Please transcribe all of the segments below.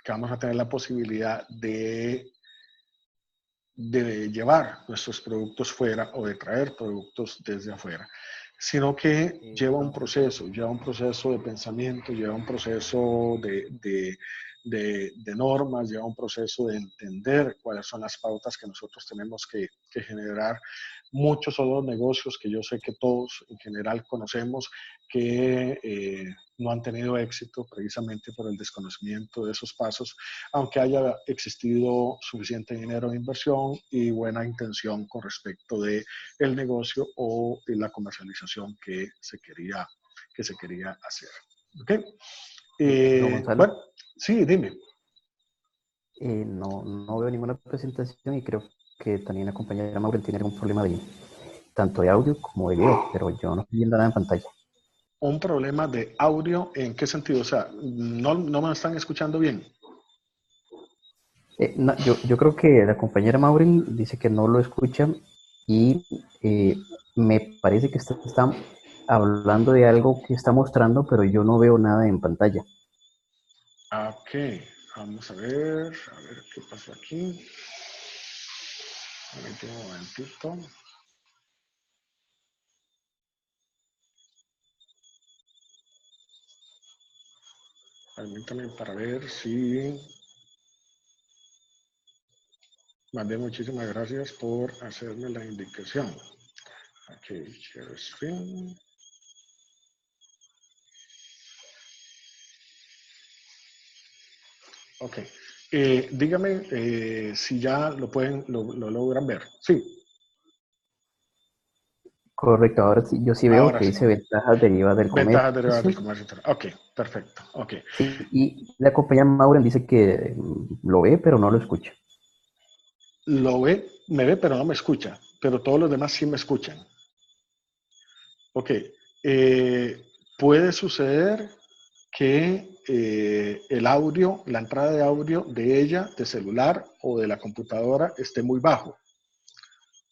que vamos a tener la posibilidad de llevar nuestros productos fuera o de traer productos desde afuera, sino que lleva un proceso de pensamiento, lleva un proceso de normas, lleva un proceso de entender cuáles son las pautas que nosotros tenemos que generar. Muchos son los negocios que yo sé que todos en general conocemos que no han tenido éxito precisamente por el desconocimiento de esos pasos, aunque haya existido suficiente dinero de inversión y buena intención con respecto de el negocio o de la comercialización que se quería hacer. ¿Okay? Don Gonzalo, bueno, sí, dime. no veo ninguna presentación y creo que también la compañera Maureen tiene algún problema tanto de audio como de video, pero yo no estoy viendo nada en pantalla. ¿Un problema de audio en qué sentido? O sea, ¿no me están escuchando bien? No, yo creo que la compañera Maureen dice que no lo escucha y me parece que está hablando de algo que está mostrando, pero yo no veo nada en pantalla. Ok, vamos a ver qué pasó aquí. Un momentito. Permítame para ver si... Mandé, muchísimas gracias por hacerme la indicación. Ok, share screen. Ok. Dígame si ya lo logran ver. Sí. Correcto, ahora sí, yo sí veo Ahora que sí. dice ventajas derivadas del Ventajas derivadas comercio. del comercio exterior. Ok, perfecto. Ok. Sí, y la compañera Maureen dice que lo ve, pero no lo escucha. Me ve, pero no me escucha. Pero todos los demás sí me escuchan. Ok. Puede suceder que el audio, la entrada de audio de ella, de celular o de la computadora, esté muy bajo.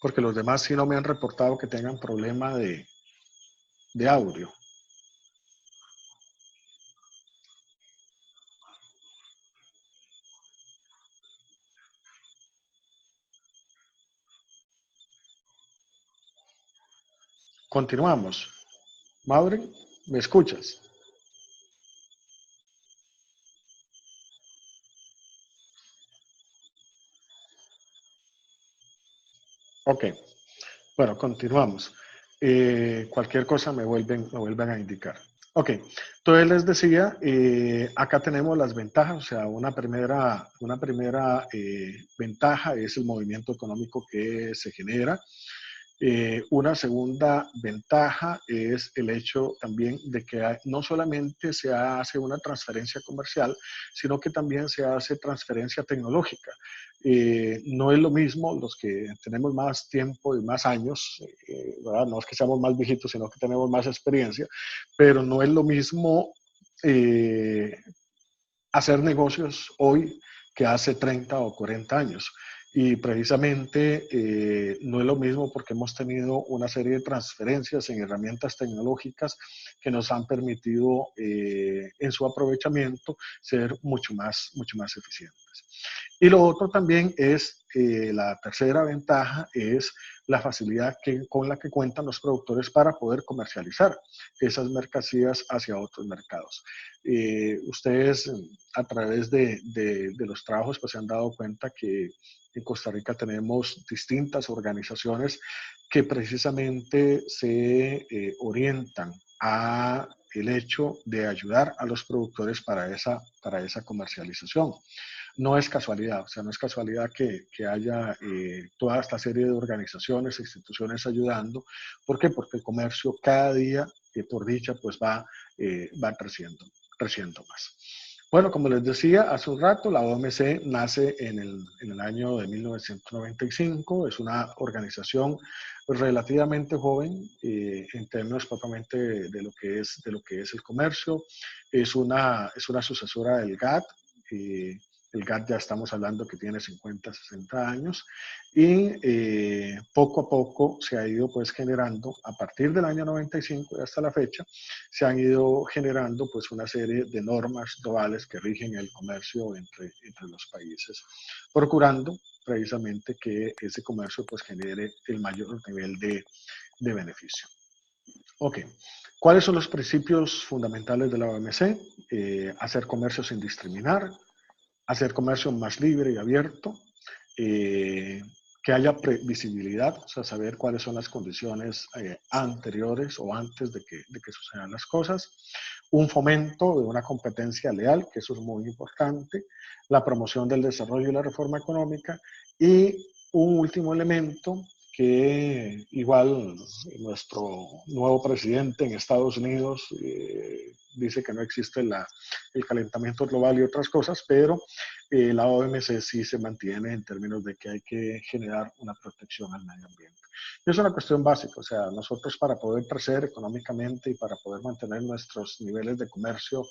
Porque los demás sí no me han reportado que tengan problema de audio. Continuamos. Maureen, ¿me escuchas? Ok. Bueno, continuamos. Cualquier cosa me vuelven a indicar. Ok, entonces les decía, acá tenemos las ventajas, o sea, una primera ventaja es el movimiento económico que se genera. Una segunda ventaja es el hecho también de que no solamente se hace una transferencia comercial, sino que también se hace transferencia tecnológica. No es lo mismo los que tenemos más tiempo y más años, ¿verdad? No es que seamos más viejitos, sino que tenemos más experiencia, pero no es lo mismo hacer negocios hoy que hace 30 o 40 años. Y precisamente no es lo mismo porque hemos tenido una serie de transferencias en herramientas tecnológicas que nos han permitido en su aprovechamiento ser mucho más eficientes. Y lo otro también es, la tercera ventaja es la facilidad con la que cuentan los productores para poder comercializar esas mercancías hacia otros mercados. Ustedes a través de los trabajos pues se han dado cuenta que en Costa Rica tenemos distintas organizaciones que precisamente se orientan a el hecho de ayudar a los productores para esa comercialización. No es casualidad, o sea, no es casualidad que haya toda esta serie de organizaciones, instituciones ayudando. ¿Por qué? Porque el comercio cada día, por dicha, pues va creciendo más. Bueno, como les decía hace un rato, la OMC nace en el año de 1995, es una organización relativamente joven en términos propiamente de lo que es el comercio, es una sucesora del GATT, El GATT ya estamos hablando que tiene 50, 60 años y poco a poco se ha ido pues generando, a partir del año 95 y hasta la fecha, se han ido generando pues una serie de normas globales que rigen el comercio entre los países, procurando precisamente que ese comercio pues genere el mayor nivel de beneficio. Ok, ¿cuáles son los principios fundamentales de la OMC? Hacer comercio sin discriminar, hacer comercio más libre y abierto, que haya previsibilidad, o sea, saber cuáles son las condiciones anteriores o antes de que sucedan las cosas, un fomento de una competencia leal, que eso es muy importante, la promoción del desarrollo y la reforma económica, y un último elemento que igual nuestro nuevo presidente en Estados Unidos dice que no existe el calentamiento global y otras cosas, pero la OMC sí se mantiene en términos de que hay que generar una protección al medio ambiente. Y es una cuestión básica, o sea, nosotros para poder crecer económicamente y para poder mantener nuestros niveles de comercio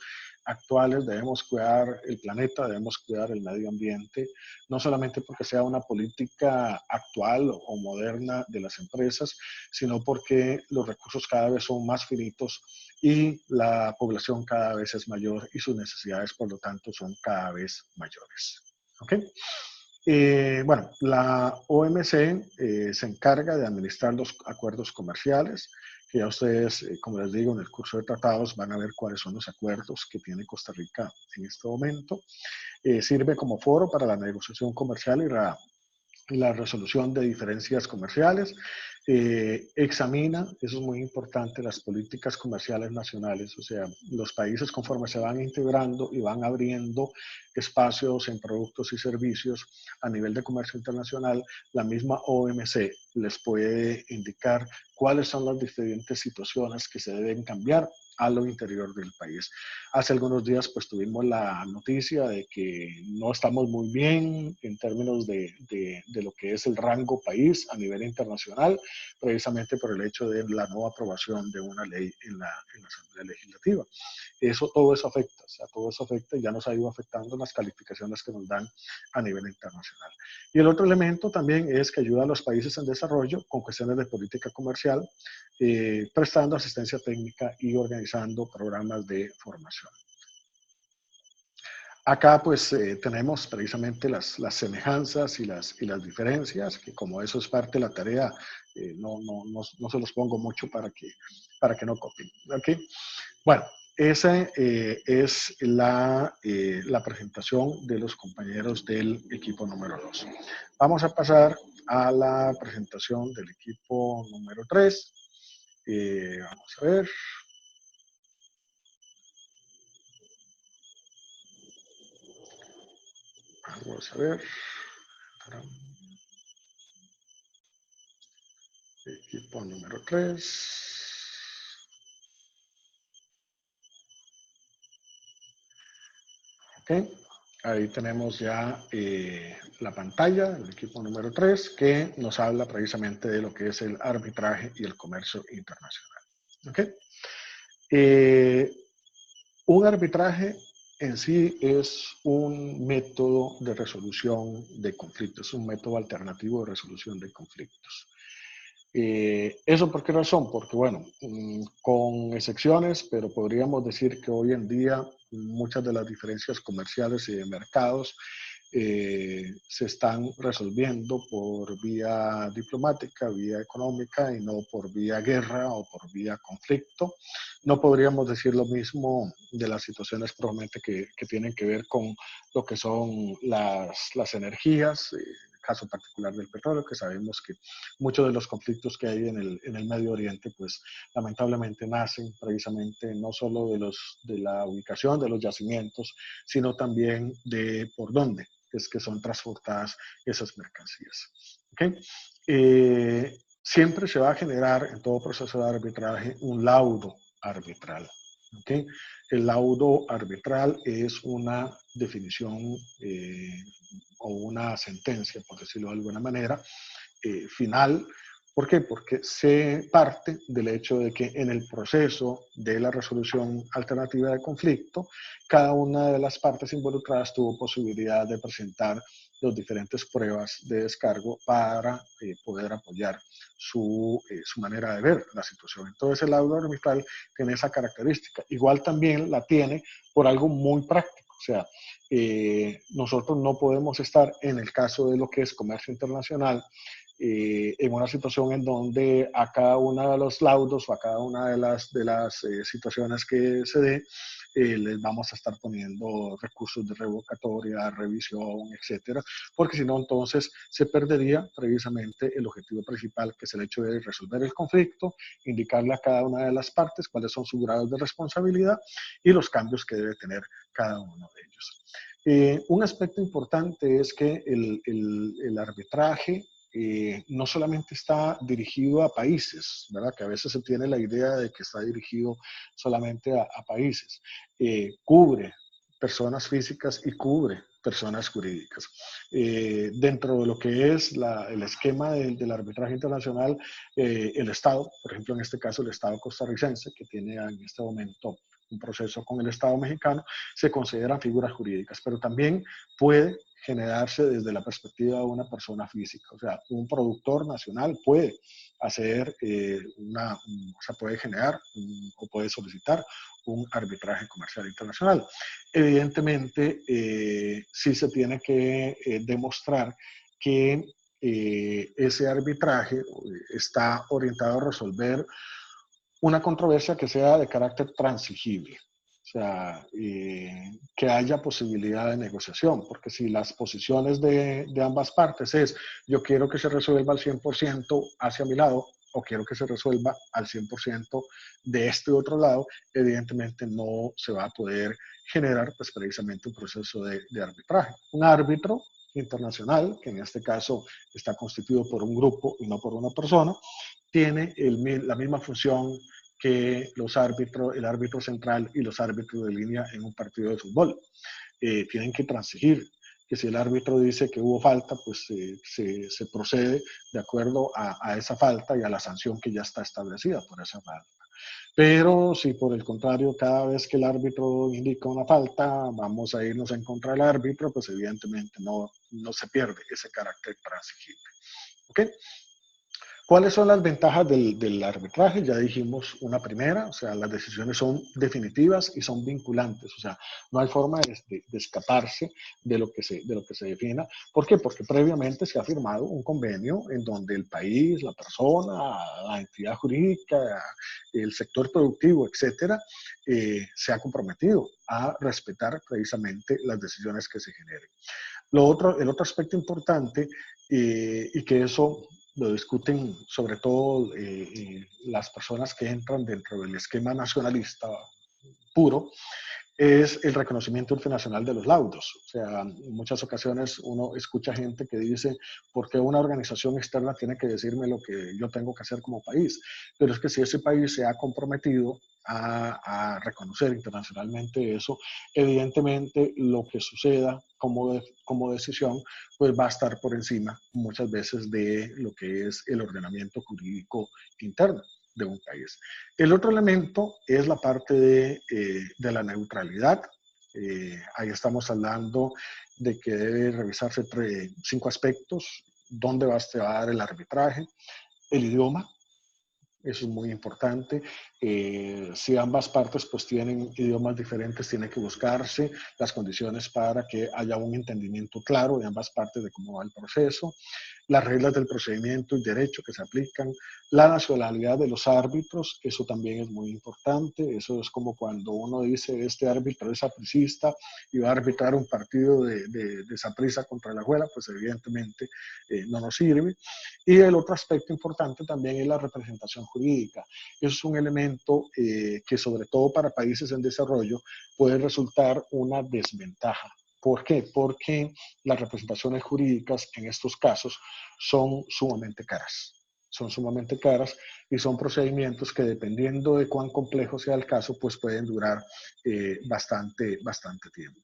actuales debemos cuidar el planeta, debemos cuidar el medio ambiente, no solamente porque sea una política actual o moderna de las empresas, sino porque los recursos cada vez son más finitos y la población cada vez es mayor y sus necesidades, por lo tanto, son cada vez mayores. ¿Okay? Bueno, la OMC se encarga de administrar los acuerdos comerciales, que ya ustedes, como les digo, en el curso de tratados van a ver cuáles son los acuerdos que tiene Costa Rica en este momento. Sirve como foro para la negociación comercial y la resolución de diferencias comerciales, examina, eso es muy importante, las políticas comerciales nacionales, o sea, los países conforme se van integrando y van abriendo espacios en productos y servicios a nivel de comercio internacional, la misma OMC les puede indicar cuáles son las diferentes situaciones que se deben cambiar a lo interior del país. Hace algunos días pues tuvimos la noticia de que no estamos muy bien en términos de lo que es el rango país a nivel internacional, precisamente por el hecho de la no aprobación de una ley en la Asamblea Legislativa. Todo eso afecta, o sea, todo eso afecta y ya nos ha ido afectando las calificaciones que nos dan a nivel internacional. Y el otro elemento también es que ayuda a los países en desarrollo con cuestiones de política comercial, prestando asistencia técnica y organizando programas de formación. Acá pues tenemos precisamente las semejanzas y las diferencias, que como eso es parte de la tarea, no se los pongo mucho para que no copien. ¿Okay? Bueno, esa es la presentación de los compañeros del equipo número 2. Vamos a pasar a la presentación del equipo número 3. Vamos a ver. Vamos a ver. Equipo número 3. Ok. Ahí tenemos ya la pantalla del equipo número 3 que nos habla precisamente de lo que es el arbitraje y el comercio internacional. Ok. Un arbitraje en sí es un método de resolución de conflictos, un método alternativo de resolución de conflictos. ¿Eso por qué razón? Porque, bueno, con excepciones, pero podríamos decir que hoy en día muchas de las diferencias comerciales y de mercados se están resolviendo por vía diplomática, vía económica y no por vía guerra o por vía conflicto. No podríamos decir lo mismo de las situaciones probablemente que tienen que ver con lo que son las energías, caso particular del petróleo, que sabemos que muchos de los conflictos que hay en el Medio Oriente, pues lamentablemente nacen precisamente no solo de la ubicación de los yacimientos, sino también de por dónde es que son transportadas esas mercancías. ¿Okay? Siempre se va a generar en todo proceso de arbitraje un laudo arbitral. ¿Okay? El laudo arbitral es una definición o una sentencia, por decirlo de alguna manera, final, ¿Por qué? Porque se parte del hecho de que en el proceso de la resolución alternativa de conflicto, cada una de las partes involucradas tuvo posibilidad de presentar las diferentes pruebas de descargo para poder apoyar su manera de ver la situación. Entonces el laudo arbitral tiene esa característica. Igual también la tiene por algo muy práctico. O sea, nosotros no podemos estar en el caso de lo que es comercio internacional en una situación en donde a cada uno de los laudos o a cada una de las situaciones que se dé, les vamos a estar poniendo recursos de revocatoria, revisión, etcétera, porque si no, entonces se perdería precisamente el objetivo principal, que es el hecho de resolver el conflicto, indicarle a cada una de las partes cuáles son sus grados de responsabilidad y los cambios que debe tener cada uno de ellos. Un aspecto importante es que el arbitraje no solamente está dirigido a países, ¿verdad? Que a veces se tiene la idea de que está dirigido solamente a países. Cubre personas físicas y cubre personas jurídicas. Dentro de lo que es el esquema del arbitraje internacional, el Estado, por ejemplo, en este caso el Estado costarricense, que tiene en este momento un proceso con el Estado mexicano, se consideran figuras jurídicas, pero también puede generarse desde la perspectiva de una persona física. O sea, un productor nacional puede hacer o sea, puede generar o puede solicitar un arbitraje comercial internacional. Evidentemente, sí se tiene que demostrar que ese arbitraje está orientado a resolver una controversia que sea de carácter transigible. O sea, que haya posibilidad de negociación, porque si las posiciones de ambas partes es yo quiero que se resuelva al 100% hacia mi lado o quiero que se resuelva al 100% de este otro lado, evidentemente no se va a poder generar pues precisamente un proceso de arbitraje. Un árbitro internacional, que en este caso está constituido por un grupo y no por una persona, tiene la misma función que los árbitros, el árbitro central y los árbitros de línea en un partido de fútbol. Tienen que transigir, que si el árbitro dice que hubo falta, pues se procede de acuerdo a esa falta y a la sanción que ya está establecida por esa falta. Pero si por el contrario, cada vez que el árbitro indica una falta, vamos a irnos en contra del árbitro, pues evidentemente no se pierde ese carácter transigible. ¿Ok? ¿Cuáles son las ventajas del arbitraje? Ya dijimos una primera, o sea, las decisiones son definitivas y son vinculantes, o sea, no hay forma de escaparse de lo que se defina. ¿Por qué? Porque previamente se ha firmado un convenio en donde el país, la persona, la entidad jurídica, el sector productivo, etcétera, se ha comprometido a respetar precisamente las decisiones que se generen. El otro aspecto importante, y que eso lo discuten sobre todo las personas que entran dentro del esquema nacionalista puro, es el reconocimiento internacional de los laudos. O sea, en muchas ocasiones uno escucha gente que dice, ¿por qué una organización externa tiene que decirme lo que yo tengo que hacer como país? Pero es que si ese país se ha comprometido a reconocer internacionalmente eso, evidentemente lo que suceda como decisión, pues va a estar por encima muchas veces de lo que es el ordenamiento jurídico interno de un país. El otro elemento es la parte de la neutralidad. Ahí estamos hablando de que debe revisarse 5 aspectos: dónde va a dar el arbitraje, el idioma, eso es muy importante. Si ambas partes pues tienen idiomas diferentes, tiene que buscarse las condiciones para que haya un entendimiento claro de ambas partes de cómo va el proceso, las reglas del procedimiento y derecho que se aplican, la nacionalidad de los árbitros, eso también es muy importante. Eso es como cuando uno dice este árbitro es sapricista y va a arbitrar un partido de Saprissa contra la Alajuela, pues evidentemente no nos sirve. Y el otro aspecto importante también es la representación jurídica. Eso es un elemento que sobre todo para países en desarrollo puede resultar una desventaja. ¿Por qué? Porque las representaciones jurídicas en estos casos son sumamente caras. Son sumamente caras y son procedimientos que, dependiendo de cuán complejo sea el caso, pues pueden durar bastante tiempo.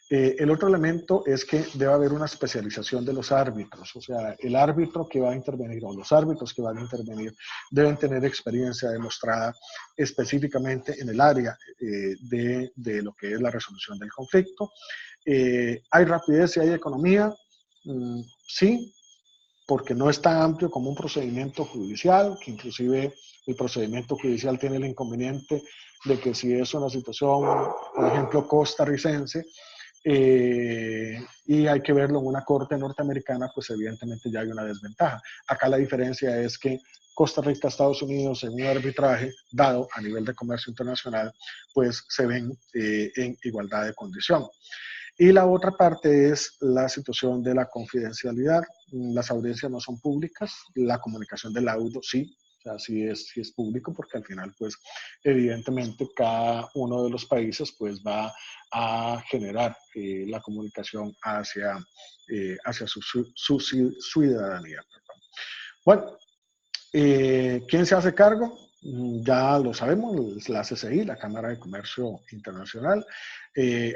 El otro elemento es que debe haber una especialización de los árbitros, o sea, el árbitro que va a intervenir o los árbitros que van a intervenir deben tener experiencia demostrada específicamente en el área de lo que es la resolución del conflicto. ¿Hay rapidez y hay economía? Sí, porque no es tan amplio como un procedimiento judicial, que inclusive el procedimiento judicial tiene el inconveniente de que si es una situación, por ejemplo, costarricense, y hay que verlo en una corte norteamericana, pues evidentemente ya hay una desventaja. Acá la diferencia es que Costa Rica, Estados Unidos, en un arbitraje dado a nivel de comercio internacional, pues se ven en igualdad de condición. Y la otra parte es la situación de la confidencialidad. Las audiencias no son públicas, la comunicación del laudo sí, o sea, sí es público, porque al final, pues, evidentemente, cada uno de los países, pues, va a generar la comunicación hacia su ciudadanía. Perdón. Bueno, ¿quién se hace cargo? Ya lo sabemos, la CCI, la Cámara de Comercio Internacional,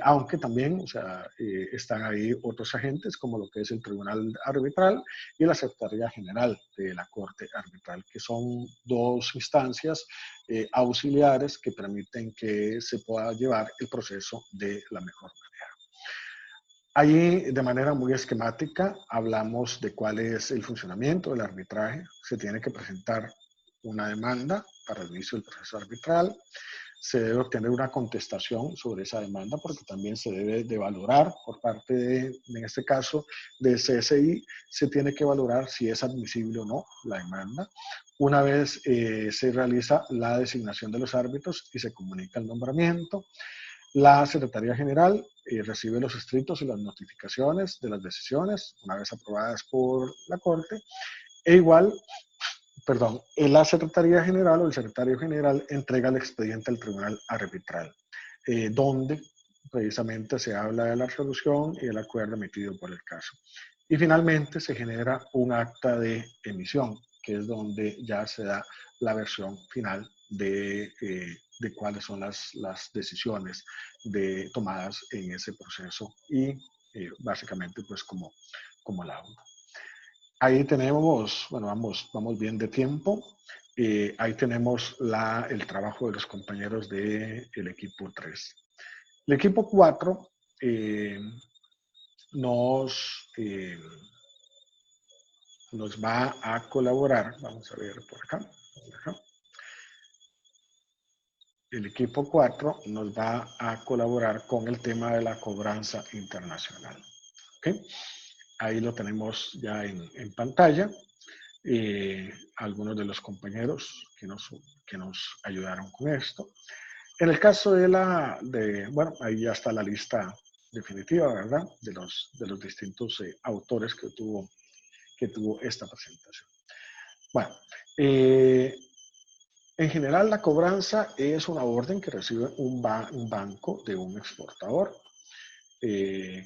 aunque también, o sea, están ahí otros agentes como lo que es el Tribunal Arbitral y la Secretaría General de la Corte Arbitral, que son dos instancias auxiliares que permiten que se pueda llevar el proceso de la mejor manera. Ahí, de manera muy esquemática, hablamos de cuál es el funcionamiento del arbitraje. Se tiene que presentar una demanda para el inicio del proceso arbitral. Se debe obtener una contestación sobre esa demanda, porque también se debe de valorar por parte en este caso, de CSI, se tiene que valorar si es admisible o no la demanda. Una vez se realiza la designación de los árbitros y se comunica el nombramiento, la Secretaría General recibe los escritos y las notificaciones de las decisiones una vez aprobadas por la Corte, e igual, perdón, la Secretaría General o el Secretario General entrega el expediente al Tribunal Arbitral, donde precisamente se habla de la resolución y el acuerdo emitido por el caso. Y finalmente se genera un acta de emisión, que es donde ya se da la versión final de cuáles son las decisiones tomadas en ese proceso y básicamente pues como laudo. Ahí tenemos, bueno, vamos bien de tiempo. Ahí tenemos el trabajo de los compañeros del equipo 3. El equipo 4 nos va a colaborar. Vamos a ver por acá. El equipo 4 nos va a colaborar con el tema de la cobranza internacional. ¿Okay? Ahí lo tenemos ya en pantalla. Algunos de los compañeros que nos ayudaron con esto. En el caso bueno, ahí ya está la lista definitiva, ¿verdad? De los distintos autores que tuvo esta presentación. Bueno, en general la cobranza es una orden que recibe un banco de un exportador.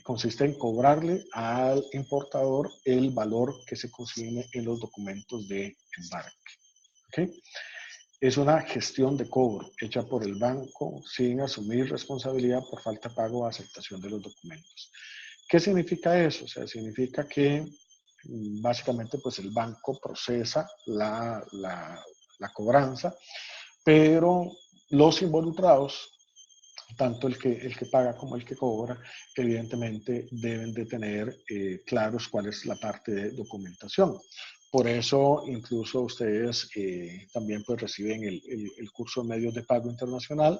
Consiste en cobrarle al importador el valor que se consigne en los documentos de embarque. ¿Okay? Es una gestión de cobro hecha por el banco sin asumir responsabilidad por falta de pago o aceptación de los documentos. ¿Qué significa eso? O sea, significa que básicamente pues el banco procesa la cobranza, pero los involucrados, tanto el que paga como el que cobra, evidentemente deben de tener claros cuál es la parte de documentación. Por eso, incluso ustedes también pues reciben el curso de medios de pago internacional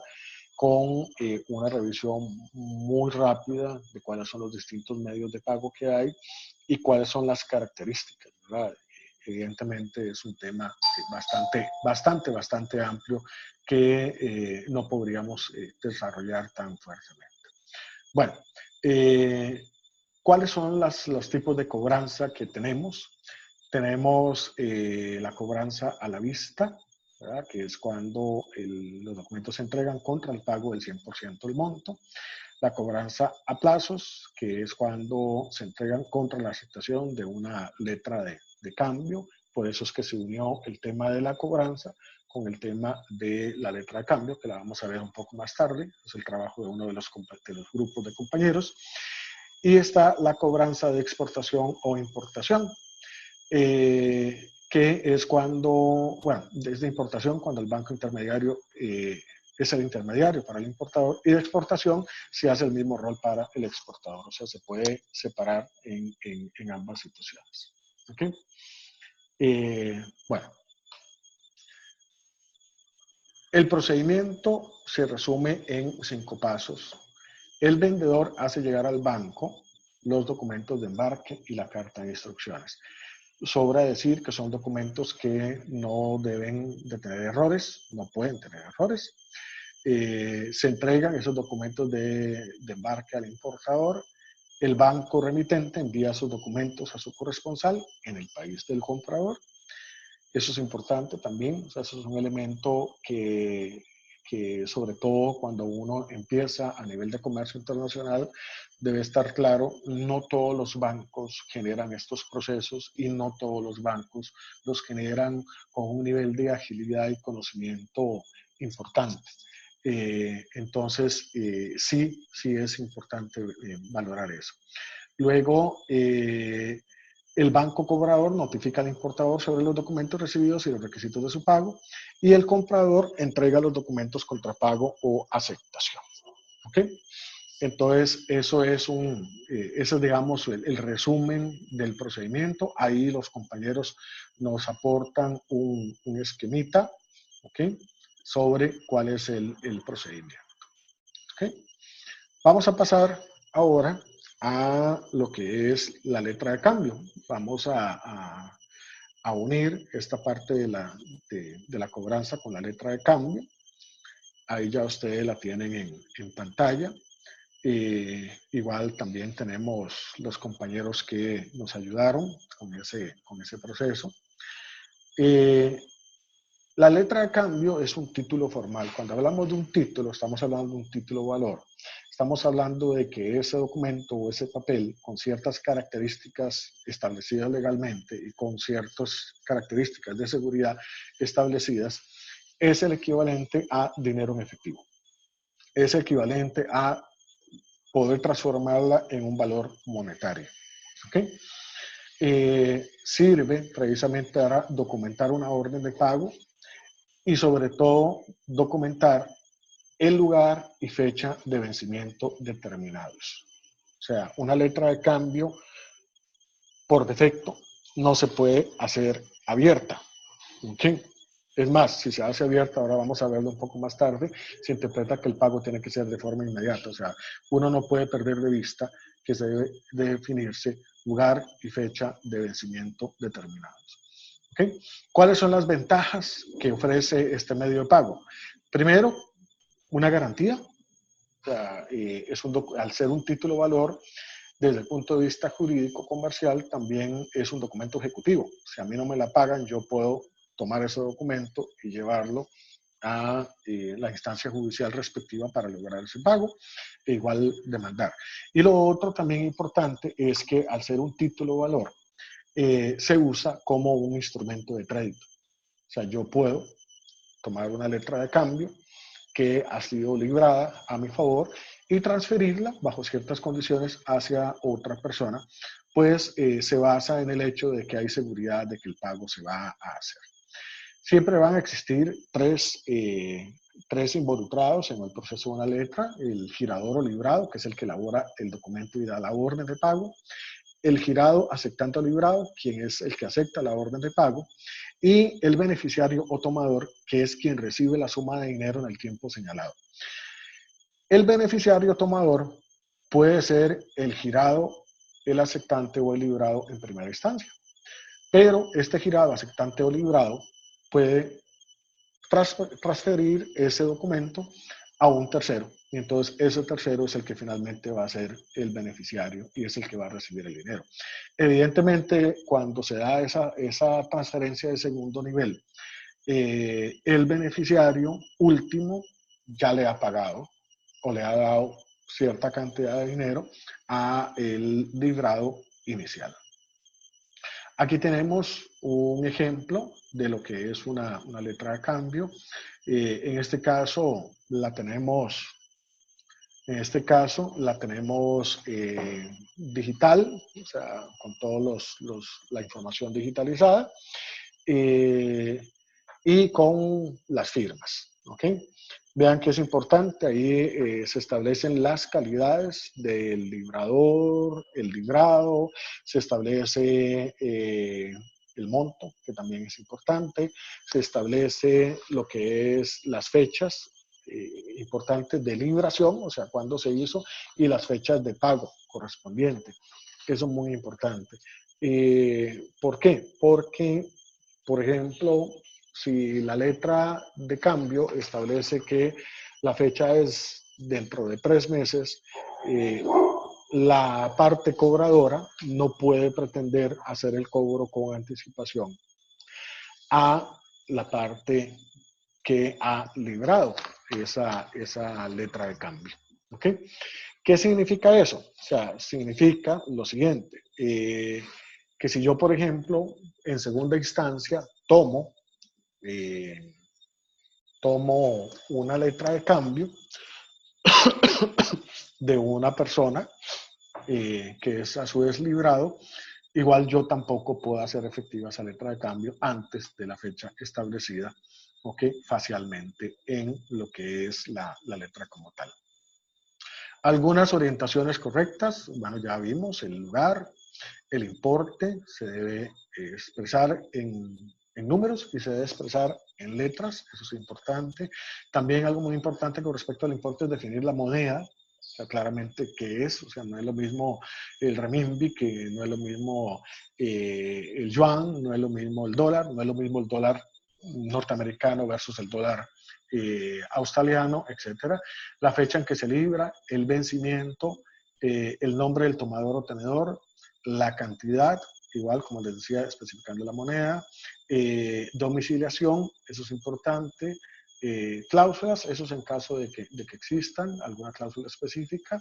con una revisión muy rápida de cuáles son los distintos medios de pago que hay y cuáles son las características, ¿verdad? Evidentemente es un tema bastante amplio que no podríamos desarrollar tan fuertemente. Bueno, ¿cuáles son los tipos de cobranza que tenemos? Tenemos la cobranza a la vista, ¿verdad? Que es cuando los documentos se entregan contra el pago del 100% del monto. La cobranza a plazos, que es cuando se entregan contra la aceptación de una letra de cambio. Por eso es que se unió el tema de la cobranza con el tema de la letra de cambio, que la vamos a ver un poco más tarde. Es el trabajo de uno de los grupos de compañeros. Y está la cobranza de exportación o importación, que es cuando, bueno, desde importación, cuando el banco intermediario es el intermediario para el importador, y de exportación se hace el mismo rol para el exportador, o sea, se puede separar en ambas situaciones. ¿Okay? Bueno, el procedimiento se resume en 5 pasos. El vendedor hace llegar al banco los documentos de embarque y la carta de instrucciones. Sobra decir que son documentos que no deben de tener errores, no pueden tener errores. Se entregan esos documentos de embarque al importador. El banco remitente envía sus documentos a su corresponsal en el país del comprador. Eso es importante también, o sea, eso es un elemento que sobre todo cuando uno empieza a nivel de comercio internacional debe estar claro, no todos los bancos generan estos procesos y no todos los bancos los generan con un nivel de agilidad y conocimiento importante. Entonces, sí es importante valorar eso. Luego, el banco cobrador notifica al importador sobre los documentos recibidos y los requisitos de su pago, y el comprador entrega los documentos contra pago o aceptación. ¿Okay? Entonces, eso es digamos, el resumen del procedimiento. Ahí los compañeros nos aportan un esquemita, ¿okay? Sobre cuál es el procedimiento. ¿Okay? Vamos a pasar ahora a lo que es la letra de cambio. Vamos a unir esta parte de la cobranza con la letra de cambio. Ahí ya ustedes la tienen en pantalla. Igual también tenemos los compañeros que nos ayudaron con ese proceso. La letra de cambio es un título formal. Cuando hablamos de un título, estamos hablando de un título valor. Estamos hablando de que ese documento o ese papel, con ciertas características establecidas legalmente y con ciertas características de seguridad establecidas, es el equivalente a dinero en efectivo. Es equivalente a poder transformarla en un valor monetario. ¿Okay? Sirve precisamente para documentar una orden de pago y sobre todo documentar el lugar y fecha de vencimiento determinados. O sea, una letra de cambio por defecto no se puede hacer abierta. ¿Okay? Es más, si se hace abierta, ahora vamos a verlo un poco más tarde, se interpreta que el pago tiene que ser de forma inmediata. O sea, uno no puede perder de vista que se debe de definirse lugar y fecha de vencimiento determinados. ¿Okay? ¿Cuáles son las ventajas que ofrece este medio de pago? Primero, una garantía. O sea, al ser un título valor, desde el punto de vista jurídico comercial, también es un documento ejecutivo. Si a mí no me la pagan, yo puedo tomar ese documento y llevarlo a la instancia judicial respectiva para lograr ese pago, e igual demandar. Y lo otro también importante es que al ser un título valor, se usa como un instrumento de crédito. O sea, yo puedo tomar una letra de cambio que ha sido librada a mi favor y transferirla bajo ciertas condiciones hacia otra persona, pues se basa en el hecho de que hay seguridad de que el pago se va a hacer. Siempre van a existir tres involucrados en el proceso de una letra: el girador o librado, que es el que elabora el documento y da la orden de pago; el girado aceptante o librado, quien es el que acepta la orden de pago; y el beneficiario o tomador, que es quien recibe la suma de dinero en el tiempo señalado. El beneficiario tomador puede ser el girado, el aceptante o el librado en primera instancia, pero este girado, aceptante o librado puede transferir ese documento a un tercero, y entonces ese tercero es el que finalmente va a ser el beneficiario y es el que va a recibir el dinero. Evidentemente, cuando se da esa transferencia de segundo nivel, el beneficiario último ya le ha pagado o le ha dado cierta cantidad de dinero a el librado inicial. Aquí tenemos un ejemplo de lo que es una letra de cambio. En este caso la tenemos digital, o sea, con todos la información digitalizada y con las firmas. ¿Ok? Vean que es importante, ahí se establecen las calidades del librador, el librado, se establece el monto, que también es importante, se establece lo que es las fechas importantes de libración, o sea, cuándo se hizo, y las fechas de pago correspondientes. Eso es muy importante. ¿Por qué? Porque, por ejemplo, si la letra de cambio establece que la fecha es dentro de 3 meses, la parte cobradora no puede pretender hacer el cobro con anticipación a la parte que ha librado esa letra de cambio. ¿Ok? ¿Qué significa eso? O sea, significa lo siguiente, que si yo, por ejemplo, en segunda instancia tomo una letra de cambio de una persona que es a su vez librado, igual yo tampoco puedo hacer efectiva esa letra de cambio antes de la fecha establecida, ¿ok? Facialmente en lo que es la letra como tal. Algunas orientaciones correctas, bueno, ya vimos el lugar, el importe se debe expresar en números y se debe expresar en letras, eso es importante. También algo muy importante con respecto al importe es definir la moneda, o sea, claramente qué es, o sea, no es lo mismo el renminbi, que no es lo mismo el yuan, no es lo mismo el dólar, no es lo mismo el dólar norteamericano versus el dólar australiano, etcétera. La fecha en que se libra, el vencimiento, el nombre del tomador o tenedor, la cantidad, igual como les decía, especificando la moneda, domiciliación, eso es importante, cláusulas, eso es en caso de que existan alguna cláusula específica,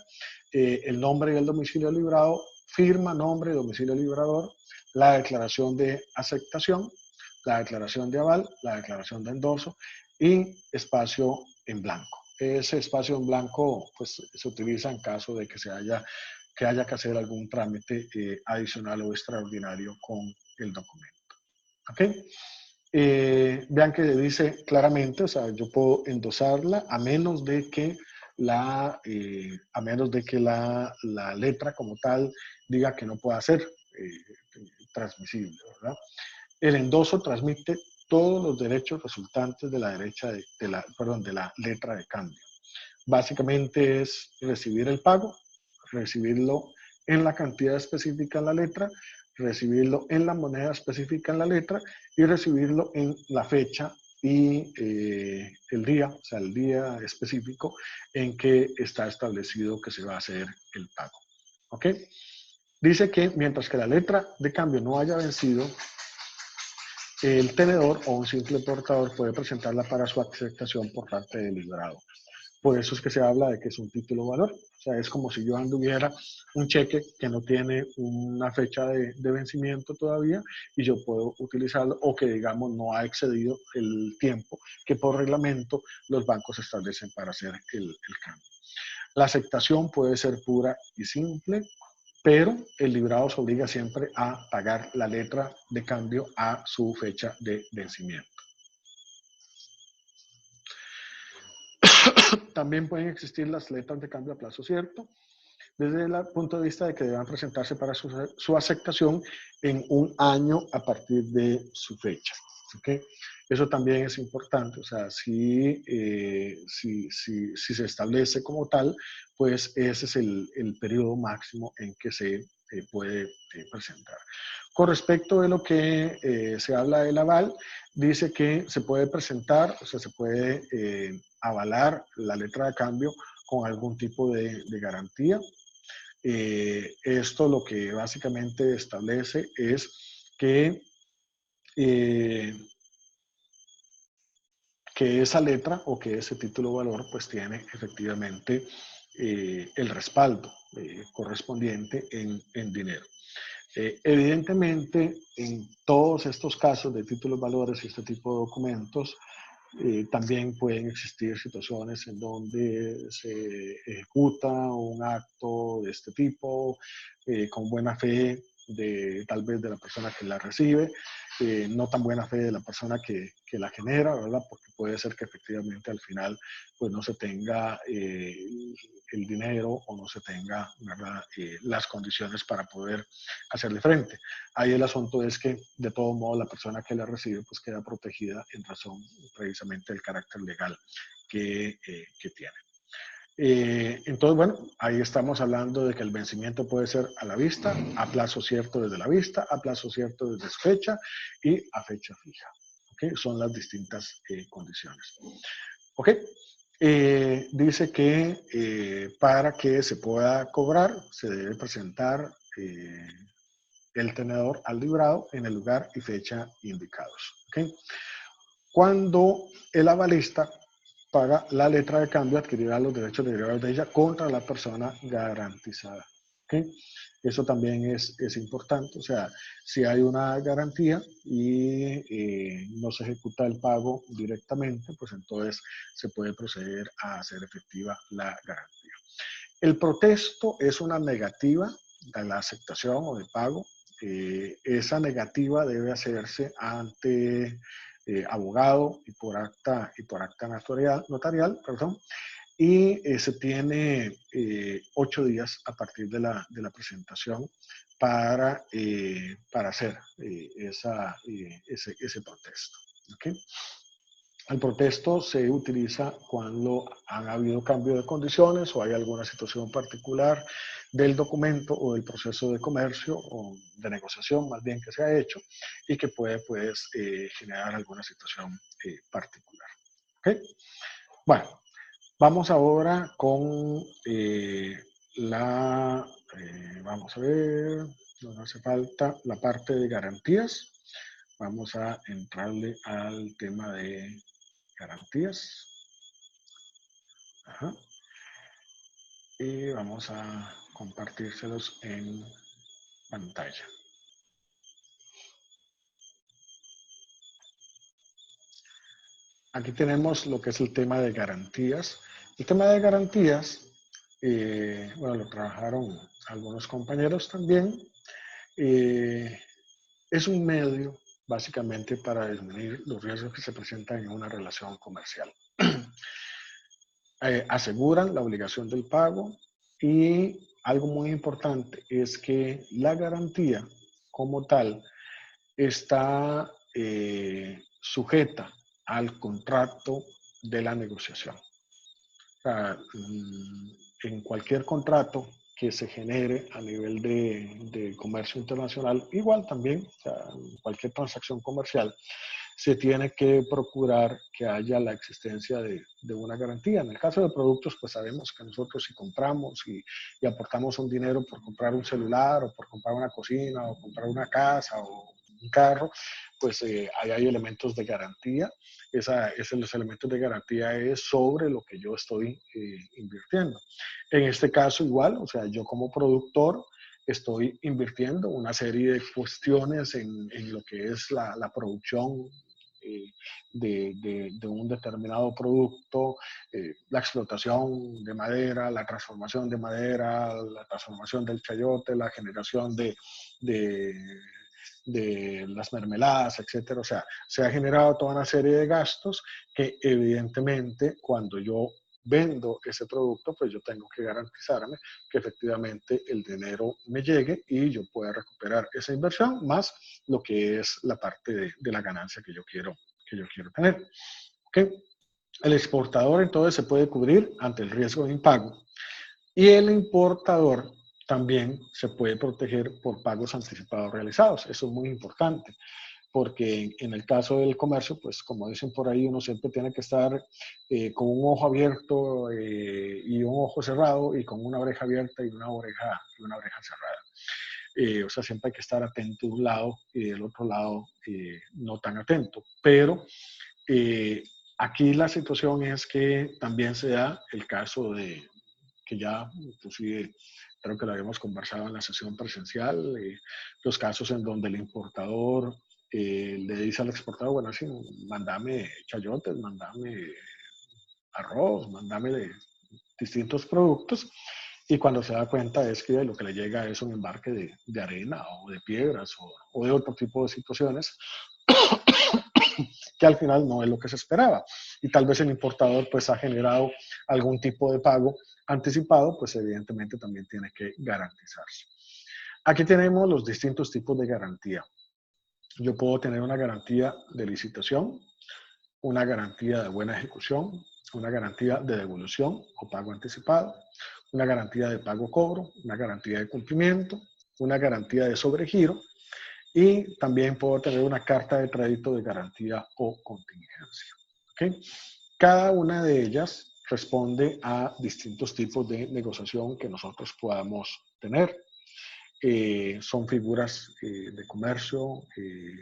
el nombre y el domicilio librado, firma, nombre, domicilio librador, la declaración de aceptación, la declaración de aval, la declaración de endoso y espacio en blanco. Ese espacio en blanco pues, se utiliza en caso de que haya que hacer algún trámite adicional o extraordinario con el documento. ¿Ok? Vean que dice claramente, o sea, yo puedo endosarla a menos de que la letra como tal diga que no pueda ser transmisible, ¿verdad? El endoso transmite todos los derechos resultantes de la de la letra de cambio. Básicamente es recibir el pago, recibirlo en la cantidad específica en la letra, recibirlo en la moneda específica en la letra y recibirlo en la fecha y el día, o sea, el día específico en que está establecido que se va a hacer el pago. ¿Ok? Dice que mientras que la letra de cambio no haya vencido, el tenedor o un simple portador puede presentarla para su aceptación por parte del librado. Por eso es que se habla de que es un título valor. O sea, es como si yo anduviera un cheque que no tiene una fecha de vencimiento todavía y yo puedo utilizarlo o que, digamos, no ha excedido el tiempo que por reglamento los bancos establecen para hacer el cambio. La aceptación puede ser pura y simple, pero el librado se obliga siempre a pagar la letra de cambio a su fecha de vencimiento. También pueden existir las letras de cambio a plazo cierto, desde el punto de vista de que deban presentarse para su aceptación en un año a partir de su fecha. ¿Okay? Eso también es importante, o sea, si se establece como tal, pues ese es el periodo máximo en que se puede presentar. Con respecto de lo que se habla del aval, dice que se puede presentar, o sea, se puede avalar la letra de cambio con algún tipo de garantía. Esto lo que básicamente establece es que esa letra o que ese título valor pues tiene efectivamente el respaldo correspondiente en dinero. Evidentemente, en todos estos casos de títulos valores y este tipo de documentos, también pueden existir situaciones en donde se ejecuta un acto de este tipo con buena fe de tal vez de la persona que la recibe, no tan buena fe de la persona que la genera, ¿verdad? Porque puede ser que efectivamente al final pues no se tenga el dinero o no se tenga, ¿verdad? Las condiciones para poder hacerle frente. Ahí el asunto es que de todo modo la persona que la recibe pues queda protegida en razón precisamente del carácter legal que tiene. Entonces, bueno, ahí estamos hablando de que el vencimiento puede ser a la vista, a plazo cierto desde la vista, a plazo cierto desde fecha y a fecha fija. ¿Okay? Son las distintas condiciones. ¿Ok? Dice que para que se pueda cobrar se debe presentar el tenedor al librado en el lugar y fecha indicados. ¿Okay? Cuando el avalista paga la letra de cambio, adquirirá los derechos derivados de ella contra la persona garantizada. ¿Okay? Eso también es importante, o sea, si hay una garantía y no se ejecuta el pago directamente, pues entonces se puede proceder a hacer efectiva la garantía. El protesto es una negativa de la aceptación o de pago. Esa negativa debe hacerse ante abogado y por acta notarial, perdón, y se tiene 8 días a partir de la presentación para hacer ese protesto. ¿Okay? El protesto se utiliza cuando han habido cambio de condiciones o hay alguna situación particular del documento o del proceso de comercio o de negociación más bien que se ha hecho y que puede pues, generar alguna situación particular. ¿Okay? Bueno, vamos ahora con vamos a ver, nos hace falta la parte de garantías. Vamos a entrarle al tema de garantías. Ajá. Y vamos a compartírselos en pantalla. Aquí tenemos lo que es el tema de garantías. El tema de garantías, bueno, lo trabajaron algunos compañeros también. Es un medio básicamente para disminuir los riesgos que se presentan en una relación comercial. Aseguran la obligación del pago y algo muy importante es que la garantía como tal está sujeta al contrato de la negociación. O sea, en cualquier contrato que se genere a nivel de comercio internacional, igual también, o sea, en cualquier transacción comercial, se tiene que procurar que haya la existencia de una garantía. En el caso de productos, pues sabemos que nosotros si compramos y aportamos un dinero por comprar un celular o por comprar una cocina o comprar una casa o un carro, pues ahí hay elementos de garantía. Los elementos de garantía es sobre lo que yo estoy invirtiendo. En este caso igual, o sea, yo como productor estoy invirtiendo una serie de cuestiones en lo que es la producción de un determinado producto, la explotación de madera, la transformación de madera, la transformación del chayote, la generación de las mermeladas, etcétera. O sea, se ha generado toda una serie de gastos que evidentemente cuando yo vendo ese producto, pues yo tengo que garantizarme que efectivamente el dinero me llegue y yo pueda recuperar esa inversión más lo que es la parte de la ganancia que yo quiero tener. ¿Okay? El exportador entonces se puede cubrir ante el riesgo de impago y el importador también se puede proteger por pagos anticipados realizados. Eso es muy importante porque en el caso del comercio, pues como dicen por ahí, uno siempre tiene que estar con un ojo abierto y un ojo cerrado y con una oreja abierta y una oreja cerrada. O sea, siempre hay que estar atento de un lado y del otro lado no tan atento. Pero aquí la situación es que también se da el caso de que ya inclusive creo que lo habíamos conversado en la sesión presencial, los casos en donde el importador le dice al exportador, bueno, sí, mándame chayotes, mándame arroz, mándame de distintos productos, y cuando se da cuenta es que lo que le llega es un embarque de arena o de piedras o de otro tipo de situaciones que al final no es lo que se esperaba. Y tal vez el importador pues ha generado algún tipo de pago anticipado, pues evidentemente también tiene que garantizarse. Aquí tenemos los distintos tipos de garantía. Yo puedo tener una garantía de licitación, una garantía de buena ejecución, una garantía de devolución o pago anticipado, una garantía de pago cobro, una garantía de cumplimiento, una garantía de sobregiro, y también puedo tener una carta de crédito de garantía o contingencia. ¿Okay? Cada una de ellas responde a distintos tipos de negociación que nosotros podamos tener. Son figuras de comercio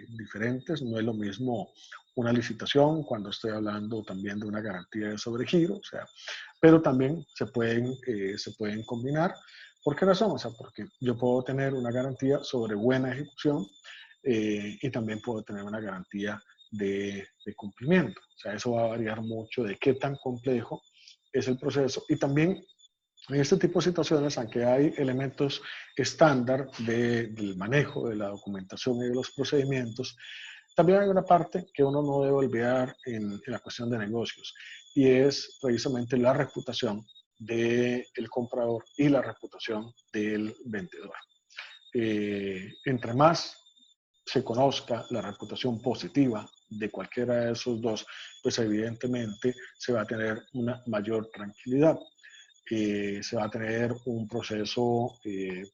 diferentes. No es lo mismo una licitación cuando estoy hablando también de una garantía de sobregiro, o sea, pero también se pueden combinar. ¿Por qué razón? O sea, porque yo puedo tener una garantía sobre buena ejecución y también puedo tener una garantía de cumplimiento. O sea, eso va a variar mucho de qué tan complejo es el proceso, y también en este tipo de situaciones, aunque hay elementos estándar del manejo de la documentación y de los procedimientos, también hay una parte que uno no debe olvidar en la cuestión de negocios, y es precisamente la reputación del comprador y la reputación del vendedor. Entre más se conozca la reputación positiva de cualquiera de esos dos, pues evidentemente se va a tener una mayor tranquilidad. Se va a tener un proceso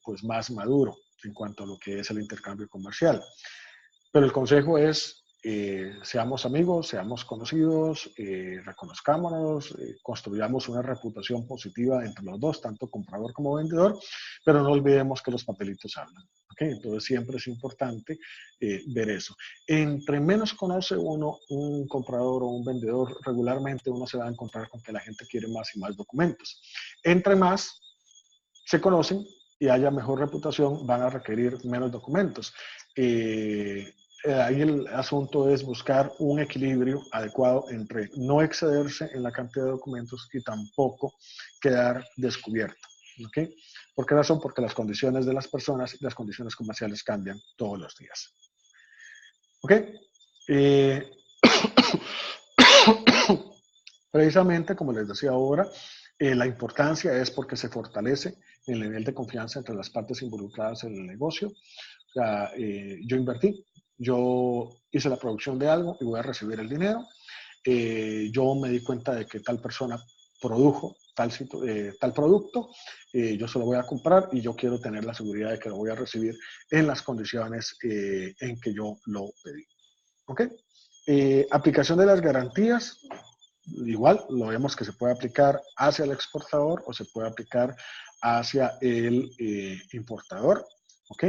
pues más maduro en cuanto a lo que es el intercambio comercial. Pero el consejo es, seamos amigos, seamos conocidos, reconozcámonos, construyamos una reputación positiva entre los dos, tanto comprador como vendedor, pero no olvidemos que los papelitos hablan. ¿Okay? Entonces siempre es importante ver eso. Entre menos conoce uno un comprador o un vendedor, regularmente uno se va a encontrar con que la gente quiere más y más documentos. Entre más se conocen y haya mejor reputación, van a requerir menos documentos. Ahí el asunto es buscar un equilibrio adecuado entre no excederse en la cantidad de documentos y tampoco quedar descubierto. ¿Okay? ¿Por qué razón? Porque las condiciones de las personas y las condiciones comerciales cambian todos los días. ¿Ok? Precisamente, como les decía ahora, la importancia es porque se fortalece el nivel de confianza entre las partes involucradas en el negocio. O sea, yo invertí, yo hice la producción de algo y voy a recibir el dinero. Yo me di cuenta de que tal persona produjo tal producto, yo se lo voy a comprar y yo quiero tener la seguridad de que lo voy a recibir en las condiciones en que yo lo pedí. ¿Ok? Aplicación de las garantías, igual lo vemos que se puede aplicar hacia el exportador o se puede aplicar hacia el importador. ¿Ok?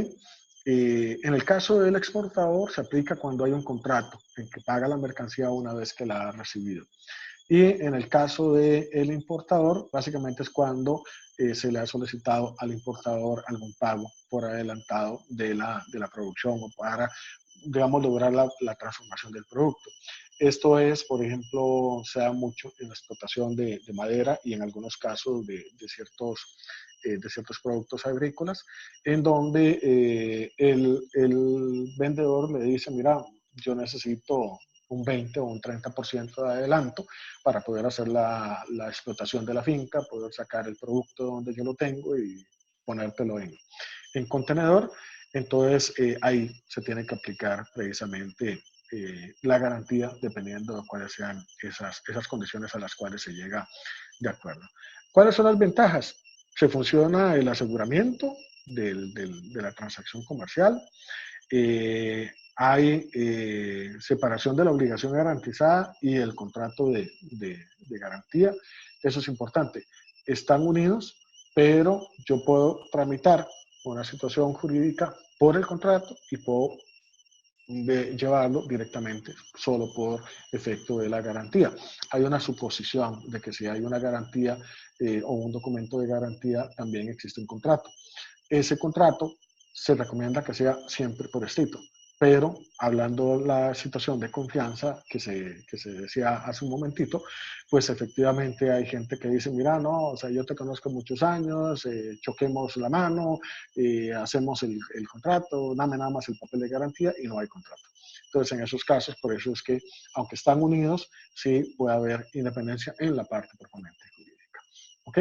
En el caso del exportador se aplica cuando hay un contrato en que paga la mercancía una vez que la ha recibido. Y en el caso del importador, básicamente es cuando se le ha solicitado al importador algún pago por adelantado de la producción o para, digamos, lograr la transformación del producto. Esto es, por ejemplo, se da mucho en la explotación de madera y en algunos casos de ciertos productos agrícolas, en donde el vendedor le dice, mira, yo necesito un 20 o un 30% de adelanto para poder hacer la explotación de la finca, poder sacar el producto donde yo lo tengo y ponértelo en contenedor. Entonces ahí se tiene que aplicar precisamente la garantía dependiendo de cuáles sean esas condiciones a las cuales se llega de acuerdo. ¿Cuáles son las ventajas? Se funciona el aseguramiento de la transacción comercial. Hay separación de la obligación garantizada y el contrato de garantía. Eso es importante. Están unidos, pero yo puedo tramitar una situación jurídica por el contrato y puedo de llevarlo directamente solo por efecto de la garantía. Hay una suposición de que si hay una garantía o un documento de garantía, también existe un contrato. Ese contrato se recomienda que sea siempre por escrito, pero hablando de la situación de confianza que se decía hace un momentito, pues efectivamente hay gente que dice, mira, no, o sea, yo te conozco muchos años, choquemos la mano, hacemos el contrato, dame nada más el papel de garantía y no hay contrato. Entonces, en esos casos, por eso es que, aunque están unidos, sí puede haber independencia en la parte propiamente jurídica. ¿Ok?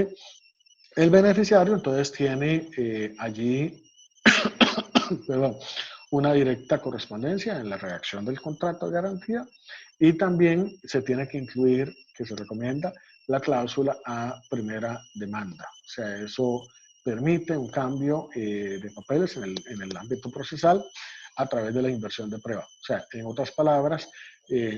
El beneficiario entonces tiene allí perdón, una directa correspondencia en la redacción del contrato de garantía y también se tiene que incluir, que se recomienda, la cláusula a primera demanda. O sea, eso permite un cambio de papeles en el ámbito procesal a través de la inversión de prueba. O sea, en otras palabras,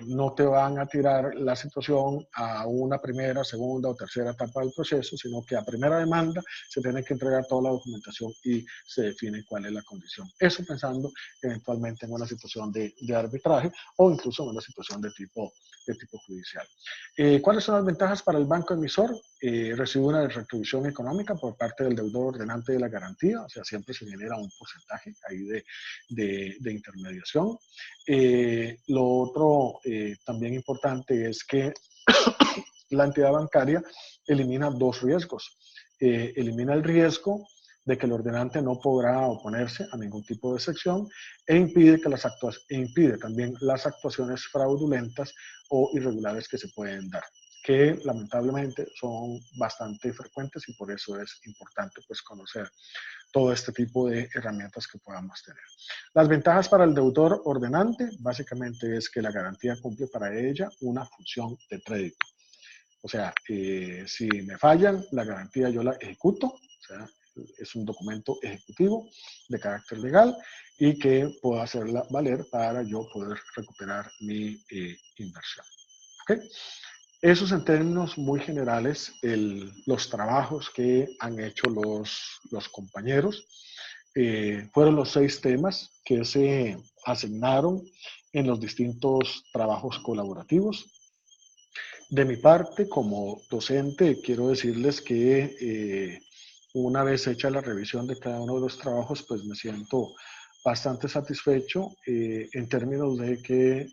no te van a tirar la situación a una primera, segunda o tercera etapa del proceso, sino que a primera demanda se tiene que entregar toda la documentación y se define cuál es la condición. Eso pensando eventualmente en una situación de arbitraje o incluso en una situación de tipo judicial. ¿Cuáles son las ventajas para el banco emisor? Recibe una retribución económica por parte del deudor ordenante de la garantía, o sea, siempre se genera un porcentaje ahí de intermediación. Lo otro también importante es que la entidad bancaria elimina dos riesgos. Elimina el riesgo de que el ordenante no podrá oponerse a ningún tipo de sección e impide, impide también las actuaciones fraudulentas o irregulares que se pueden dar, que lamentablemente son bastante frecuentes y por eso es importante pues conocer todo este tipo de herramientas que podamos tener. Las ventajas para el deudor ordenante básicamente es que la garantía cumple para ella una función de crédito. O sea, si me fallan, la garantía yo la ejecuto, o sea, es un documento ejecutivo de carácter legal y que puedo hacerla valer para yo poder recuperar mi inversión. ¿Okay? Esos en términos muy generales, los trabajos que han hecho los compañeros. Fueron los 6 temas que se asignaron en los distintos trabajos colaborativos. De mi parte, como docente, quiero decirles que una vez hecha la revisión de cada uno de los trabajos, pues me siento bastante satisfecho en términos de que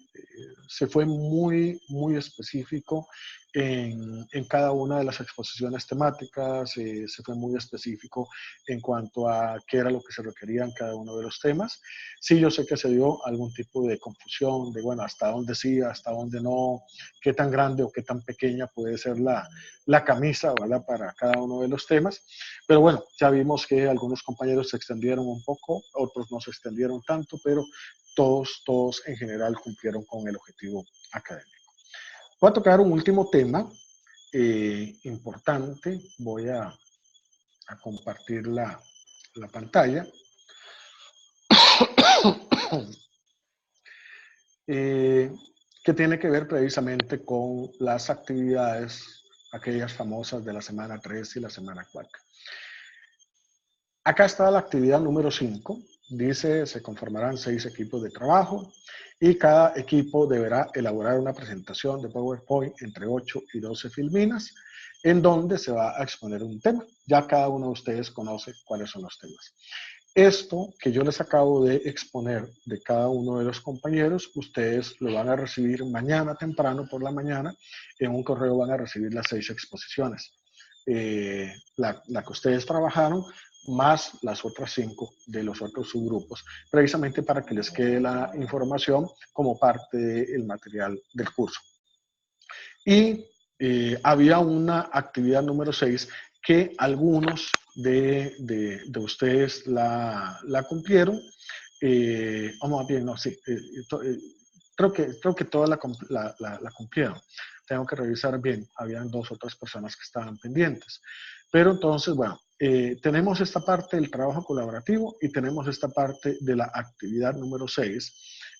se fue muy específico en cada una de las exposiciones temáticas, se fue muy específico en cuanto a qué era lo que se requería en cada uno de los temas. Sí, yo sé que se dio algún tipo de confusión de, bueno, hasta dónde sí, hasta dónde no, qué tan grande o qué tan pequeña puede ser la camisa, ¿verdad? Para cada uno de los temas. Pero bueno, ya vimos que algunos compañeros se extendieron un poco, otros no se extendieron tanto, pero todos en general cumplieron con el objetivo académico. Voy a tocar un último tema importante. Voy a compartir la pantalla. Que tiene que ver precisamente con las actividades, aquellas famosas de la semana 3 y la semana 4. Acá está la actividad número 5. Dice, se conformarán 6 equipos de trabajo y cada equipo deberá elaborar una presentación de PowerPoint entre 8 y 12 filminas en donde se va a exponer un tema. Ya cada uno de ustedes conoce cuáles son los temas. Esto que yo les acabo de exponer de cada uno de los compañeros, ustedes lo van a recibir mañana temprano por la mañana. En un correo van a recibir las 6 exposiciones. La que ustedes trabajaron, más las otras 5 de los otros subgrupos, precisamente para que les quede la información como parte del material del curso. Y había una actividad número 6 que algunos de ustedes la cumplieron, o más bien, no, sí, creo que todas la cumplieron. Tengo que revisar bien, habían 2 otras personas que estaban pendientes. Pero entonces, bueno, tenemos esta parte del trabajo colaborativo y tenemos esta parte de la actividad número 6,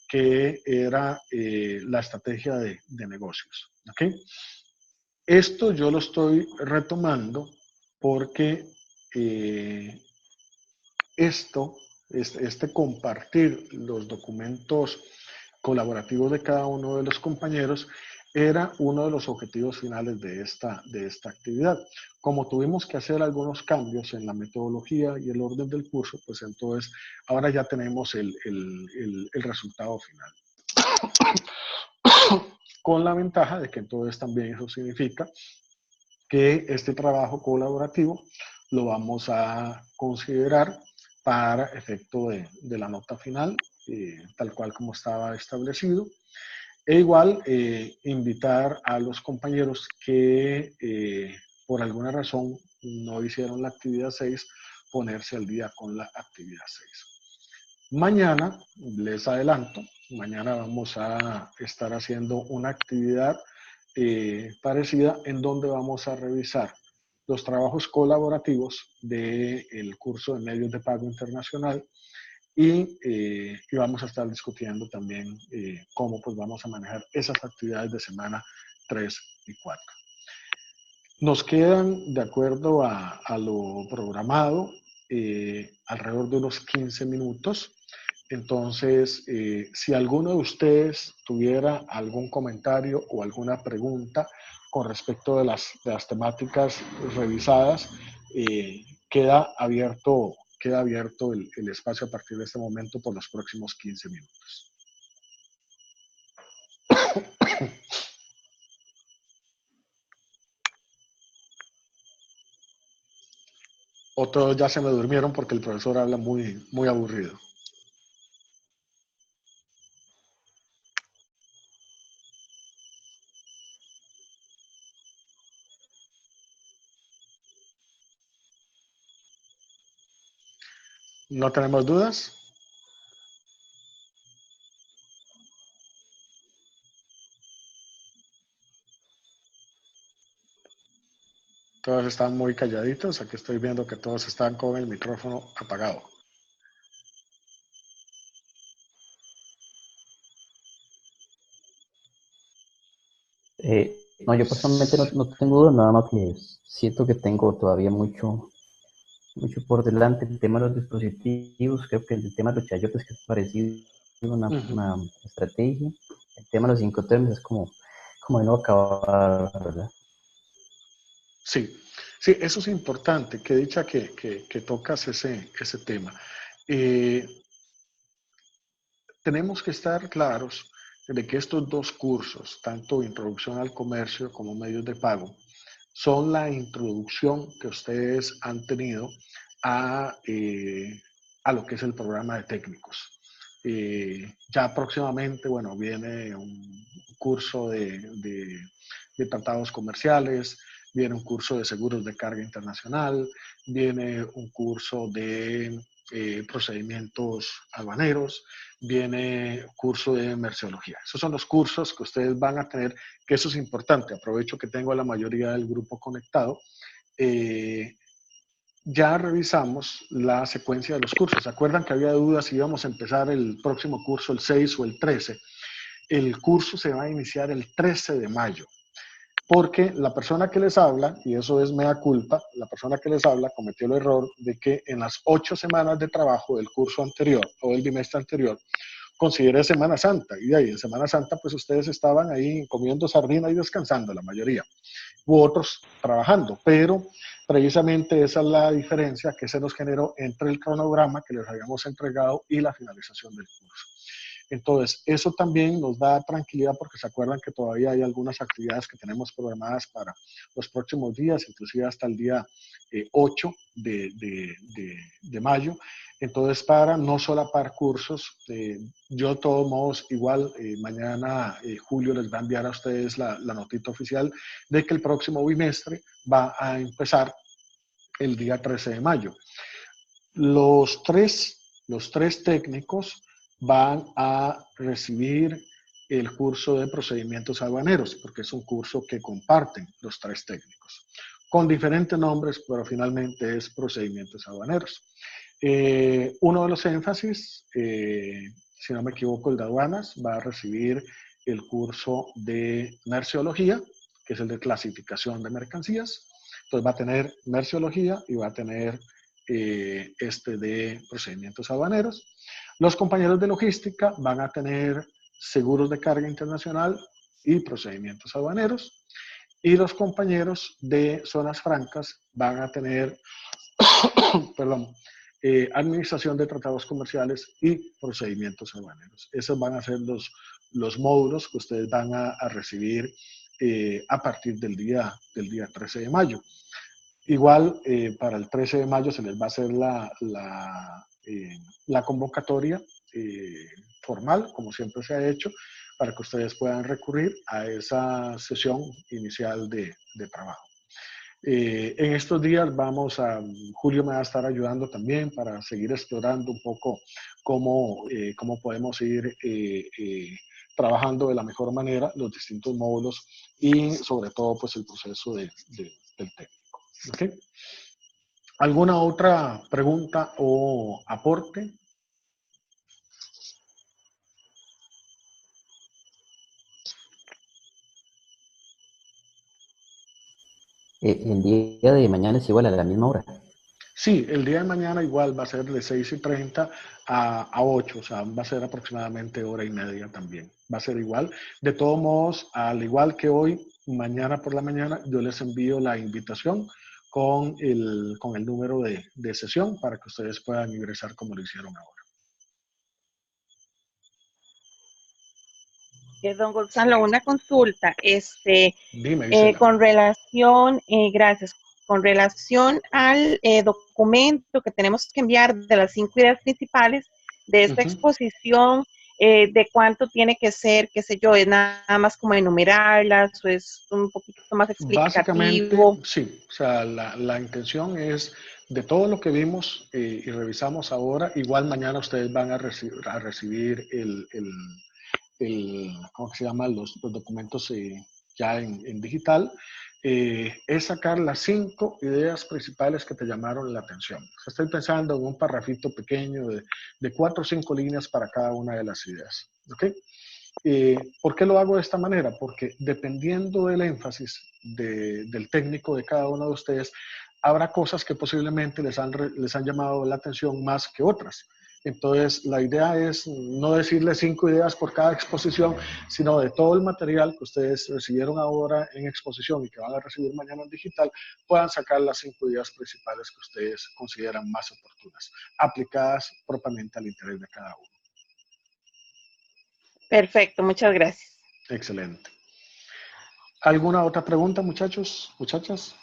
que era la estrategia de negocios. ¿Okay? Esto yo lo estoy retomando porque esto este compartir los documentos colaborativos de cada uno de los compañeros era uno de los objetivos finales de esta actividad. Como tuvimos que hacer algunos cambios en la metodología y el orden del curso, pues entonces ahora ya tenemos el resultado final. Con la ventaja de que entonces también eso significa que este trabajo colaborativo lo vamos a considerar para efecto de la nota final, tal cual como estaba establecido. E igual, invitar a los compañeros que por alguna razón no hicieron la actividad 6, ponerse al día con la actividad 6. Mañana, les adelanto, mañana vamos a estar haciendo una actividad parecida en donde vamos a revisar los trabajos colaborativos del curso de medios de pago internacional y vamos a estar discutiendo también cómo pues vamos a manejar esas actividades de semana 3 y 4. Nos quedan, de acuerdo a lo programado, alrededor de unos 15 minutos. Entonces, si alguno de ustedes tuviera algún comentario o alguna pregunta con respecto de las temáticas revisadas, queda abierto el espacio a partir de este momento por los próximos 15 minutos. Otros ya se me durmieron porque el profesor habla muy, muy aburrido. ¿No tenemos dudas? Todos están muy calladitos. Aquí estoy viendo que todos están con el micrófono apagado. No, yo personalmente no tengo dudas, nada más que siento que tengo todavía mucho por delante. El tema de los dispositivos, creo que el tema de los chayotes, que es parecido una estrategia. El tema de los incoterms es como de no acabar, ¿verdad? Sí, sí, eso es importante. Qué dicha que tocas ese tema. Tenemos que estar claros de que estos dos cursos, tanto Introducción al Comercio como Medios de Pago, son la introducción que ustedes han tenido a lo que es el programa de técnicos. Ya próximamente, bueno, viene un curso de tratados comerciales, viene un curso de seguros de carga internacional, viene un curso de procedimientos aduaneros, viene curso de merciología. Esos son los cursos que ustedes van a tener, que eso es importante. Aprovecho que tengo a la mayoría del grupo conectado. Ya revisamos la secuencia de los cursos. ¿Se acuerdan que había dudas si íbamos a empezar el próximo curso el 6 o el 13? El curso se va a iniciar el 13 de mayo. Porque la persona que les habla, y eso es mea culpa, la persona que les habla cometió el error de que en las 8 semanas de trabajo del curso anterior o del bimestre anterior, considere Semana Santa. Y de ahí en Semana Santa, pues ustedes estaban ahí comiendo sardina y descansando, la mayoría, u otros trabajando. Pero precisamente esa es la diferencia que se nos generó entre el cronograma que les habíamos entregado y la finalización del curso. Entonces, eso también nos da tranquilidad porque se acuerdan que todavía hay algunas actividades que tenemos programadas para los próximos días, inclusive hasta el día 8 de mayo. Entonces, para no solapar cursos, yo de todos modos, igual mañana Julio les va a enviar a ustedes la notita oficial de que el próximo bimestre va a empezar el día 13 de mayo. Los tres técnicos van a recibir el curso de procedimientos aduaneros, porque es un curso que comparten los tres técnicos, con diferentes nombres, pero finalmente es procedimientos aduaneros. Uno de los énfasis, si no me equivoco, el de aduanas, va a recibir el curso de merciología, que es el de clasificación de mercancías. Entonces va a tener merciología y va a tener de procedimientos aduaneros. Los compañeros de logística van a tener seguros de carga internacional y procedimientos aduaneros. Y los compañeros de zonas francas van a tener, perdón, administración de tratados comerciales y procedimientos aduaneros. Esos van a ser los módulos que ustedes van a recibir a partir del día 13 de mayo. Igual, para el 13 de mayo se les va a hacer la convocatoria formal, como siempre se ha hecho, para que ustedes puedan recurrir a esa sesión inicial de trabajo. En estos días Julio me va a estar ayudando también para seguir explorando un poco cómo podemos ir trabajando de la mejor manera los distintos módulos y sobre todo pues el proceso del técnico. ¿Okay? ¿Alguna otra pregunta o aporte? El día de mañana es igual a la misma hora. Sí, el día de mañana igual va a ser de 6:30 a 8, o sea, va a ser aproximadamente hora y media también. Va a ser igual. De todos modos, al igual que hoy, mañana por la mañana, yo les envío la invitación con el número de sesión para que ustedes puedan ingresar como lo hicieron ahora. Don Gonzalo, una consulta, Dime, Isela. con relación, gracias, con relación al documento que tenemos que enviar de las 5 ideas principales de esta exposición, de cuánto tiene que ser, qué sé yo, es nada más como enumerarlas o es un poquito más Básicamente, explicativo. sí. O sea, la intención es de todo lo que vimos y revisamos ahora, igual mañana ustedes van a recibir ¿cómo se llama? Los documentos ya en digital, es sacar las 5 ideas principales que te llamaron la atención. O sea, estoy pensando en un parrafito pequeño de 4 o 5 líneas para cada una de las ideas. ¿Ok? ¿Por qué lo hago de esta manera? Porque dependiendo del énfasis del técnico de cada uno de ustedes, habrá cosas que posiblemente les han llamado la atención más que otras. Entonces, la idea es no decirles 5 ideas por cada exposición, sino de todo el material que ustedes recibieron ahora en exposición y que van a recibir mañana en digital, puedan sacar las 5 ideas principales que ustedes consideran más oportunas, aplicadas propiamente al interés de cada uno. Perfecto, muchas gracias. Excelente. ¿Alguna otra pregunta, muchachos, muchachas?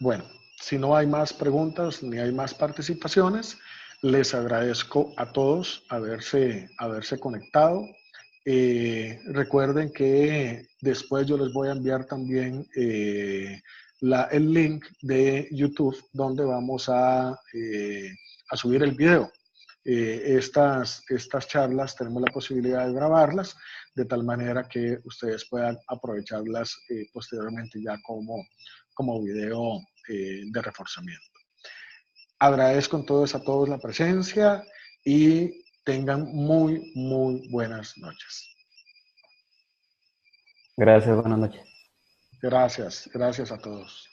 Bueno, si no hay más preguntas ni hay más participaciones, les agradezco a todos haberse conectado. Recuerden que después yo les voy a enviar también el link de YouTube donde vamos a subir el video. Estas charlas tenemos la posibilidad de grabarlas de tal manera que ustedes puedan aprovecharlas posteriormente ya como video de reforzamiento. Agradezco entonces a todos la presencia y tengan muy, muy buenas noches. Gracias, buenas noches. Gracias a todos.